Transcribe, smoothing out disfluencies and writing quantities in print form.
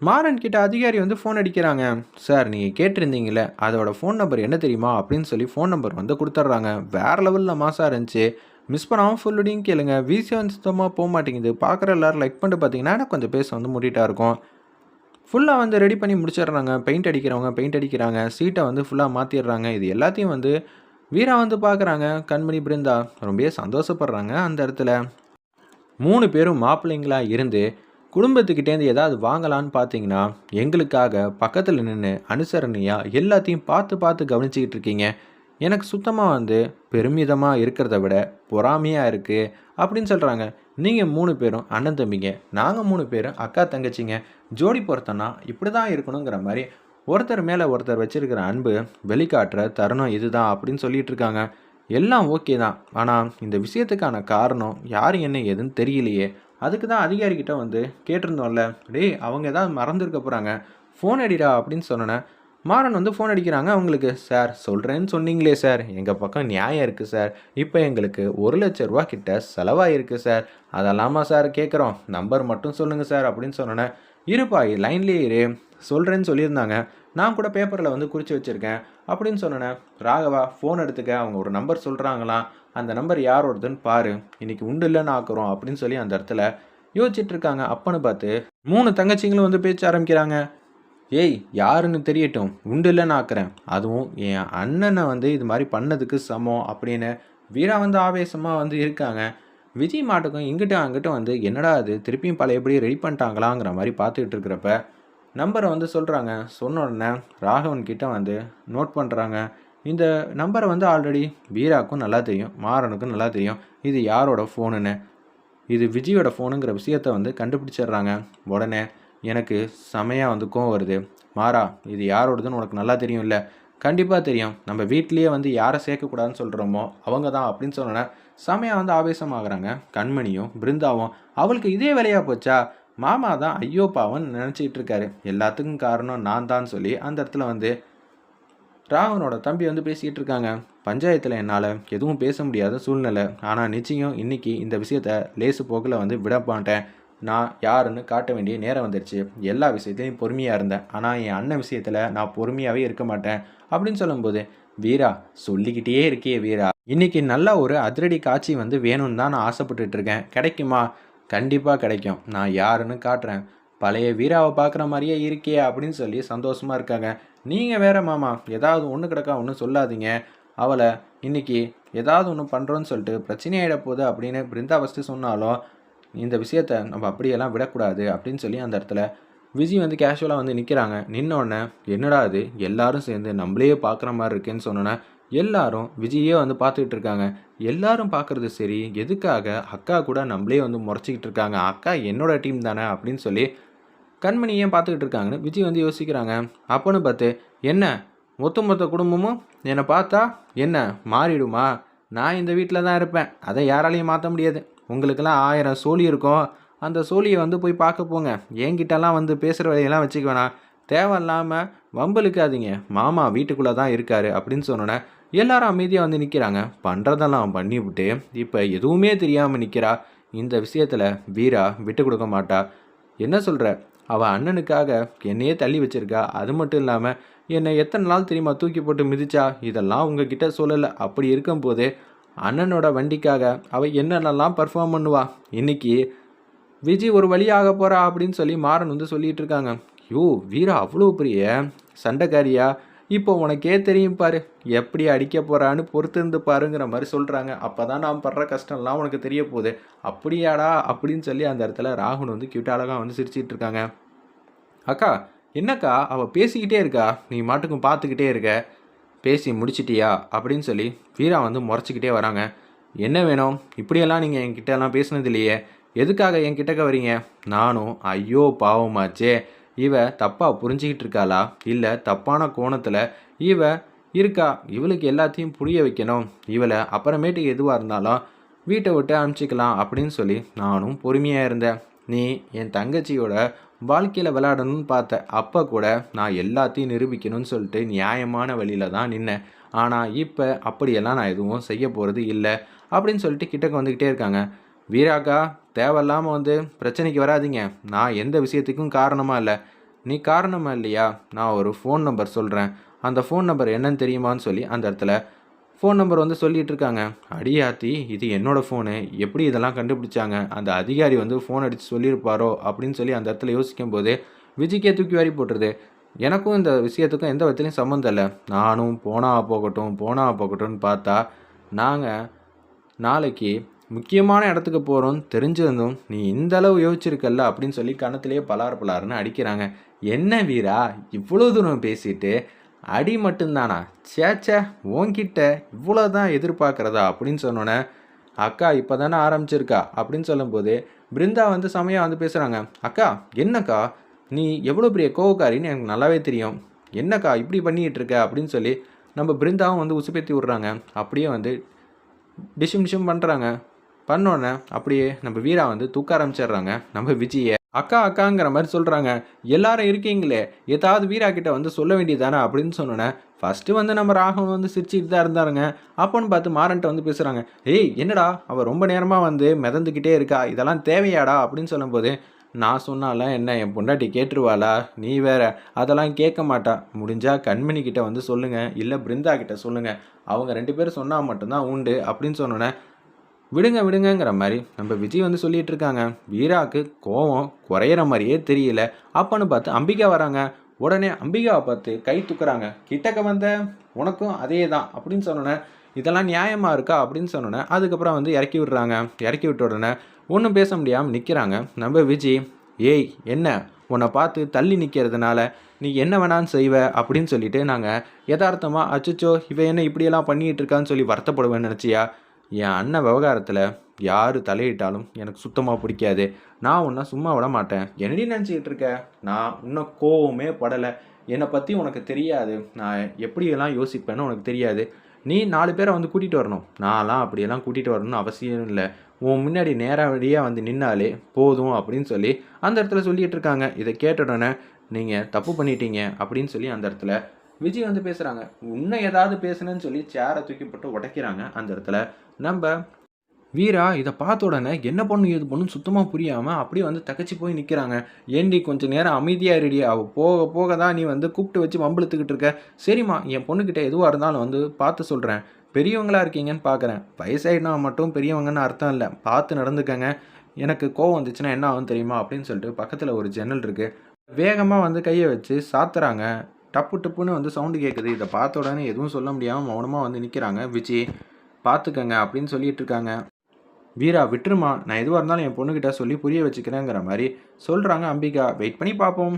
மாறன் கிட்ட அதிகாரி வந்து ஃபோன் அடிக்கிறாங்க. சார் நீங்கள் கேட்டிருந்தீங்கல்ல அதோட ஃபோன் நம்பர் என்ன தெரியுமா அப்படின்னு சொல்லி ஃபோன் நம்பர் வந்து கொடுத்துட்றாங்க. வேறு லெவலில் மாசாக இருந்துச்சு. மிஸ் பண்ணாமல் ஃபுல்லுடையும் கேளுங்க. விசி வந்து சுத்தமாக போக மாட்டேங்குது. பார்க்குற எல்லாரும் லைக் பண்ணிட்டு பார்த்தீங்கன்னா எனக்கு கொஞ்சம் பேச வந்து மூடிட்டா இருக்கும். ஃபுல்லாக வந்து ரெடி பண்ணி முடிச்சிடுறாங்க. பெயிண்ட் அடிக்கிறவங்க பெயிண்ட் அடிக்கிறாங்க. சீட்டை வந்து ஃபுல்லாக மாற்றிடுறாங்க. இது எல்லாத்தையும் வந்து வீரா வந்து பார்க்குறாங்க. கண்மணி பிருந்தா ரொம்பவே சந்தோஷப்படுறாங்க. அந்த இடத்துல 3 பேரும் மாப்பிள்ளைங்களா இருந்து குடும்பத்துக்கிட்டேருந்து ஏதாவது வாங்கலான்னு பார்த்தீங்கன்னா, எங்களுக்காக பக்கத்துல நின்னு அனுசரணையா எல்லாத்தையும் பார்த்து பார்த்து கவனிச்சுக்கிட்டு இருக்கீங்க. எனக்கு சுத்தமா வந்து பெருமிதமா இருக்கிறத விட பொறாமையா இருக்கு அப்படின்னு சொல்றாங்க. நீங்க 3 பேரும் அண்ணன் தம்பிங்க. நாங்க 3 பேரும் அக்கா தங்கச்சிங்க. ஜோடி பொருத்தம்னா இப்படி தான் இருக்கணுங்கிற மாரி ஒருத்தர் மேல ஒருத்தர் வச்சிருக்கிற அன்பு வெளிக்காட்டுற தருணம் இதுதான் அப்படின்னு சொல்லிட்டு இருக்காங்க. எல்லாம் ஓகே தான். ஆனா இந்த விஷயத்துக்கான காரணம் யாரு என்ன ஏதுன்னு தெரியலையே. அதுக்கு தான் அதிகாரிகிட்ட வந்து கேட்டிருந்தோம்ல. டேய் அவங்க ஏதாவது மறந்துருக்க போகிறாங்க. ஃபோன் அடிடா அப்படின்னு சொன்னோன்னே மாறன் வந்து ஃபோன் அடிக்கிறாங்க அவங்களுக்கு. சார் சொல்கிறேன்னு சொன்னீங்களே சார், எங்கள் பக்கம் நியாயம் இருக்குது சார். இப்போ எங்களுக்கு ரூ. 1,00,000 கிட்ட செலவாயிருக்கு சார். அதெல்லாமா சார் கேட்குறோம். நம்பர் மட்டும் சொல்லுங்கள் சார் அப்படின்னு சொன்னோன்னே, இருப்பா லைன்லேயே இரு, சொல்கிறேன்னு சொல்லியிருந்தாங்க. நான் கூட பேப்பரில் வந்து குறித்து வச்சுருக்கேன் அப்படின்னு சொன்னோன்னே, ராகவா ஃபோன் எடுத்துக்க, அவங்க ஒரு நம்பர் சொல்கிறாங்களாம். அந்த நம்பர் யாரோடதுன்னு பாரு, இன்னைக்கு உண்டு இல்லைன்னு ஆக்குறோம் அப்படின்னு சொல்லி அந்த இடத்துல யோசிச்சுட்டு இருக்காங்க. அப்பன்னு பார்த்து 3 தங்கச்சிங்களும் வந்து பேச்ச ஆரம்பிக்கிறாங்க. ஏய் யாருன்னு தெரியட்டும், உண்டு இல்லைன்னு ஆக்குறேன், அதுவும் என் அண்ணனை வந்து இது மாதிரி பண்ணதுக்கு சமம் அப்படின்னு வீரா வந்து ஆவேசமாக வந்து இருக்காங்க. விஜய் மாட்டுக்கும் இங்கிட்டும் அங்கிட்டும் வந்து என்னடா அது திருப்பியும் பழையபடி ரெடி பண்ணிட்டாங்களாங்கிற மாதிரி பார்த்துக்கிட்டு இருக்கிறப்ப நம்பரை வந்து சொல்கிறாங்க. சொன்ன உடனே ராகவன் கிட்ட வந்து நோட் பண்ணுறாங்க. இந்த நம்பரை வந்து ஆல்ரெடி வீராக்கும் நல்லா தெரியும், மாறனுக்கும் நல்லா தெரியும் இது யாரோட ஃபோனுன்னு. இது விஜயோட ஃபோனுங்கிற விஷயத்த வந்து கண்டுபிடிச்சிடுறாங்க. உடனே எனக்கு செமையாக வந்து கோவம் வருது. மாறா இது யாரோடதுன்னு உனக்கு நல்லா தெரியும் இல்லை? கண்டிப்பாக தெரியும். நம்ம வீட்லேயே வந்து யாரை சேர்க்கக்கூடாதுன்னு சொல்கிறோமோ அவங்க தான் அப்படின்னு சொன்னோன்னே செமையாக வந்து ஆவேசமாகறாங்க. கண்மணியும் பிருந்தாவும் அவளுக்கு இதே வேலையாக போச்சா, மாமா தான் ஐயோ பாவன்னு நினச்சிக்கிட்டு இருக்காரு. எல்லாத்துக்கும் காரணம் நான் தான் சொல்லி அந்த இடத்துல வந்து ராவனோட தம்பி வந்து பேசிக்கிட்டு இருக்காங்க. பஞ்சாயத்தில் என்னால் எதுவும் பேச முடியாத சூழ்நிலை. ஆனால் நிச்சயம் இன்னைக்கு இந்த விஷயத்த லேசு போக்கில் வந்து விட மாட்டேன். நான் யாருன்னு காட்ட வேண்டிய நேரம் வந்துடுச்சு. எல்லா விஷயத்தையும் பொறுமையாக இருந்தேன். ஆனால் என் அண்ணன் விஷயத்தில் நான் பொறுமையாகவே இருக்க மாட்டேன் அப்படின்னு சொல்லும்போது, வீரா சொல்லிக்கிட்டே இருக்கே வீரா, இன்னைக்கு நல்ல ஒரு அதிரடி காட்சி வந்து வேணும்னு தான் நான் ஆசைப்பட்டுட்டு இருக்கேன். கிடைக்குமா? கண்டிப்பாக கிடைக்கும். நான் யாருன்னு காட்டுறேன். பழைய வீராவை பார்க்குற மாதிரியே இருக்கே அப்படின்னு சொல்லி சந்தோஷமாக இருக்காங்க. நீங்கள் வேற மாமா ஏதாவது ஒன்று கிடக்கா ஒன்றும் சொல்லாதீங்க. அவளை இன்னைக்கு ஏதாவது ஒன்று பண்ணுறோன்னு சொல்லிட்டு பிரச்சனையாயிட போகுது அப்படின்னு பிருந்தா ஃபஸ்ட்டு சொன்னாலும் இந்த விஷயத்த நம்ம அப்படியெல்லாம் விடக்கூடாது அப்படின்னு சொல்லி அந்த இடத்துல விஜய் வந்து கேஷுவலாக வந்து நிற்கிறாங்க. நின்னோடனே என்னடா இது எல்லாரும் சேர்ந்து நம்மளையே பார்க்குற மாதிரி இருக்கேன்னு சொன்னோன்னே எல்லாரும் விஜயே வந்து பார்த்துக்கிட்டு இருக்காங்க. எல்லாரும் பார்க்குறது சரி, எதுக்காக அக்கா கூட நம்மளே வந்து முறைச்சிக்கிட்டு இருக்காங்க, அக்கா என்னோட டீம் தானே அப்படின்னு சொல்லி கண்மணி ஏன் பார்த்துக்கிட்டு இருக்காங்கன்னு விஜய் வந்து யோசிக்கிறாங்க. அப்போன்னு பார்த்து என்ன மொத்த குடும்பமும் என்னை பார்த்தா என்ன மாறிடுமா? நான் இந்த வீட்டில் தான் இருப்பேன். அதை யாராலையும் மாற்ற முடியாது. உங்களுக்கெல்லாம் 1000 சோழி இருக்கும். அந்த சோழியை வந்து போய் பார்க்க போங்க. என்கிட்டலாம் வந்து பேசுகிற வேலையெல்லாம் வச்சுக்க வேணாம். தேவையில்லாமல் வம்பலுக்காதீங்க. மாமா வீட்டுக்குள்ளே தான் இருக்காரு அப்படின்னு சொன்னோன்னே எல்லாரும் அமைதியாக வந்து நிற்கிறாங்க. பண்ணுறதெல்லாம் பண்ணிவிட்டு இப்போ எதுவுமே தெரியாமல் நிற்கிறா. இந்த விஷயத்தில் வீரா விட்டு கொடுக்க மாட்டா. என்ன சொல்கிற? அவள் அண்ணனுக்காக என்னையே தள்ளி வச்சிருக்கா. அது மட்டும் இல்லாமல் என்னை எத்தனை நாள் தெரியுமா தூக்கி போட்டு மிதிச்சா? இதெல்லாம் உங்ககிட்ட சொல்லலை. அப்படி இருக்கும்போது அண்ணனோட வண்டிக்காக அவள் என்னென்னலாம் பர்ஃபார்ம் பண்ணுவா. இன்னைக்கு விஜய் ஒரு வழியாக போகிறா அப்படின்னு சொல்லி மாறன் வந்து சொல்லிட்டு இருக்காங்க. யோ வீரா அவ்வளோ பெரிய சண்டைக்காரியா? இப்போ உனக்கே தெரியும் பாரு எப்படி அடிக்க போகிறான்னு பொறுத்திருந்து பாருங்கிற மாதிரி சொல்கிறாங்க. அப்போ தான் நான் படுற கஷ்டம்லாம் உனக்கு தெரிய போகுது. அப்படியாடா அப்படின்னு சொல்லி அந்த இடத்துல ராகுல் வந்து கியூட் அழகாக வந்து சிரிச்சிட்டு இருக்காங்க. அக்கா என்னக்கா அவள் பேசிக்கிட்டே இருக்கா, நீ மாட்டுக்கும் பார்த்துக்கிட்டே இருக்க, பேசி முடிச்சிட்டியா அப்படின்னு சொல்லி வீரா வந்து முறைச்சிக்கிட்டே வராங்க. என்ன வேணும்? இப்படியெல்லாம் நீங்கள் என்கிட்ட எல்லாம் பேசுனது இல்லையே, எதுக்காக என்கிட்டக்க வரீங்க? நானும் ஐயோ பாவமாச்சே, இவ தப்பாக புரிஞ்சிக்கிட்டு இருக்காளா இல்லை தப்பான கோணத்தில் இவ இருக்கா, இவளுக்கு எல்லாத்தையும் புரிய வைக்கணும், இவளை அப்புறமேட்டுக்கு எதுவாக இருந்தாலும் வீட்டை விட்டு அனுப்பிச்சிக்கலாம் அப்படின்னு சொல்லி நானும் பொறுமையாக இருந்தேன். நீ என் தங்கச்சியோட வாழ்க்கையில் விளையாடணும்னு பார்த்தேன். அப்போ கூட நான் எல்லாத்தையும் நிரூபிக்கணும்னு சொல்லிட்டு நியாயமான வழியில் தான் நின்னேன். ஆனால் இப்போ அப்படியெல்லாம் நான் எதுவும் செய்ய போகிறது இல்லை அப்படின்னு சொல்லிட்டு கிட்டக்க வந்துக்கிட்டே இருக்காங்க. வீராக்கா தேவையில்லாமல் வந்து பிரச்சனைக்கு வராதிங்க. நான் எந்த விஷயத்துக்கும் காரணமாக இல்லை. நீ காரணமா இல்லையா? நான் ஒரு ஃபோன் நம்பர் சொல்கிறேன், அந்த ஃபோன் நம்பர் என்னன்னு தெரியுமான்னு சொல்லி அந்த இடத்துல ஃபோன் நம்பர் வந்து சொல்லிட்டு இருக்காங்க. அடியாத்தி, இது என்னோட ஃபோனு, எப்படி இதெல்லாம் கண்டுபிடிச்சாங்க? அந்த அதிகாரி வந்து ஃபோன் அடித்து சொல்லியிருப்பாரோ அப்படின்னு சொல்லி அந்த இடத்துல யோசிக்கும்போது விஜிக்கே தூக்கி வாரி போட்டுருது. எனக்கும் இந்த விஷயத்துக்கும் எந்த விதத்துலையும் சம்மந்தம் இல்லை. நானும் போனா போகட்டும் போனா போகட்டும்னு பார்த்தா, நாங்கள் நாளைக்கு முக்கியமான இடத்துக்கு போகிறோன்னு தெரிஞ்சிருந்தும் நீ இந்த அளவு யோசிச்சிருக்கல்ல அப்படின்னு சொல்லி கணத்திலேயே பலார் பலாருன்னு அடிக்கிறாங்க. என்ன வீரா, இவ்வளோ தூரம் பேசிட்டு அடி மட்டும்தானா? சேச்சே, உன்கிட்ட இவ்வளோ தான் எதிர்பார்க்குறதா அப்படின்னு சொன்னோன்னே, அக்கா இப்போ தானே ஆரம்பிச்சிருக்கா அப்படின்னு சொல்லும்போது பிருந்தா வந்து செமையாக வந்து பேசுகிறாங்க. அக்கா என்னக்கா, நீ எவ்வளோ பெரிய கோவக்காரின்னு எனக்கு நல்லாவே தெரியும். என்னக்கா இப்படி பண்ணிக்கிட்டு இருக்க அப்படின்னு சொல்லி நம்ம பிருந்தாவும் வந்து உசுப்பேத்தி விட்றாங்க. அப்படியே வந்து டிஷும் டிஷும் பண்ணுறாங்க. பண்ணோன்னே அப்படியே நம்ம வீரா வந்து தூக்க ஆரம்பிச்சிடுறாங்க நம்ம விஜயை. அக்கா அக்காங்கிற மாதிரி சொல்கிறாங்க. எல்லாரும் இருக்கீங்களே, ஏதாவது வீரா கிட்ட வந்து சொல்ல வேண்டியதானே அப்படின்னு சொன்னோன்னே, ஃபஸ்ட்டு வந்து நம்ம ராகவன் வந்து சிரிச்சுட்டு தான் இருந்தாருங்க. அப்போன்னு பார்த்து மாறன்ட்ட வந்து பேசுகிறாங்க. ஏய் என்னடா, அவள் ரொம்ப நேரமாக வந்து மிதந்துக்கிட்டே இருக்கா, இதெல்லாம் தேவையாடா அப்படின்னு சொல்லும்போது, நான் சொன்னாலாம் என்ன என் பொண்டாட்டி கேட்டுருவாளா? நீ வேற, அதெல்லாம் கேட்க மாட்டா. முடிஞ்சா கண்மணி கிட்ட வந்து சொல்லுங்கள், இல்லை பிருந்தா கிட்ட சொல்லுங்கள், அவங்க 2 பேரும் சொன்னால் மட்டும்தான் உண்டு அப்படின்னு சொன்னோன்னே, விடுங்க விடுங்கங்கிற மாதிரி நம்ம விஜய் வந்து சொல்லிட்டு இருக்காங்க. வீராவுக்கு கோவம் குறையிற மாதிரியே தெரியல. அப்பன்னு பார்த்து அம்பிகா வராங்க. உடனே அம்பிகாவை பார்த்து கை தூக்குறாங்க. கிட்டக்க வந்த உனக்கும் அதே தான் அப்படின்னு சொன்னோன்னே, இதெல்லாம் நியாயமாக இருக்கா அப்படின்னு சொன்னோன்னே, அதுக்கப்புறம் வந்து இறக்கி விடுறாங்க. இறக்கி விட்ட உடனே ஒன்றும் பேச முடியாமல் நிற்கிறாங்க நம்ம விஜய். ஏய் என்ன, உன்னை பார்த்து தள்ளி நிற்கிறதுனால நீ என்ன வேணான்னு செய்வ அப்படின்னு சொல்லிட்டு நாங்கள் யதார்த்தமாக அச்சச்சோ இவ என்ன இப்படியெல்லாம் பண்ணிகிட்டு இருக்கான்னு சொல்லி வருத்தப்படுவேன்னு நினச்சியா? என் அண்ணன் விவகாரத்தில் யார் தலையிட்டாலும் எனக்கு சுத்தமாக பிடிக்காது. நான் உன்னை சும்மா விட மாட்டேன். என்னடி நினச்சிக்கிட்டு இருக்க? நான் இன்னும் கோவமே படலை. என்னை பற்றி உனக்கு தெரியாது. நான் எப்படியெல்லாம் யோசிப்பேன்னு உனக்கு தெரியாது. நீ 4 பேரை வந்து கூட்டிகிட்டு வரணும். நான்லாம் அப்படியெல்லாம் கூட்டிகிட்டு வரணும்னு அவசியம் இல்லை. உன் முன்னாடி நேரடியாக வந்து நின்னாலே போதும் அப்படின்னு சொல்லி அந்த இடத்துல சொல்லிகிட்டு இருக்காங்க. இதை கேட்ட உடனே நீங்கள் தப்பு பண்ணிட்டீங்க அப்படின்னு சொல்லி அந்த இடத்துல விஜய் வந்து பேசுகிறாங்க. இன்னும் ஏதாவது பேசுனேன்னு சொல்லி சேரை தூக்கி போட்டு உடைக்கிறாங்க அந்த இடத்துல. நம்ம வீரா இதை பார்த்த உடனே என்ன பண்ணும் ஏது பண்ணும் சுத்தமாக புரியாமல் அப்படியே வந்து தகச்சு போய் நிற்கிறாங்க. ஏண்டி கொஞ்சம் நேரம் அமைதியாக ரெடி, அவள் போக போக தான் நீ வந்து கூப்பிட்டு வச்சு வம்பிழுத்துக்கிட்டு இருக்க. சரிம்மா, என் பொண்ணுக்கிட்ட எதுவாக இருந்தாலும் வந்து பார்த்து சொல்கிறேன். பெரியவங்களா இருக்கீங்கன்னு பார்க்குறேன். வயசாயினா மட்டும் பெரியவங்கன்னு அர்த்தம் இல்லை. பார்த்து நடந்துக்கங்க. எனக்கு கோவம் வந்துச்சுன்னா என்ன ஆகும் தெரியுமா அப்படின்னு சொல்லிட்டு பக்கத்தில் ஒரு ஜன்னல் இருக்குது. வேகமாக வந்து கையை வச்சு சாத்துறாங்க. டப்பு டப்புன்னு வந்து சவுண்டு கேட்குது. இதை பார்த்த உடனே எதுவும் சொல்ல முடியாமல் மௌனமாக வந்து நிற்கிறாங்க விஜய். பார்த்துக்கங்க அப்படின்னு சொல்லிட்டு இருக்காங்க. வீரா விட்டுருமா, நான் எதுவாக இருந்தாலும் என் பொண்ணுக்கிட்ட சொல்லி புரிய வச்சுக்கிறேங்கிற மாதிரி சொல்கிறாங்க அம்பிகா. வெயிட் பண்ணி பார்ப்போம்.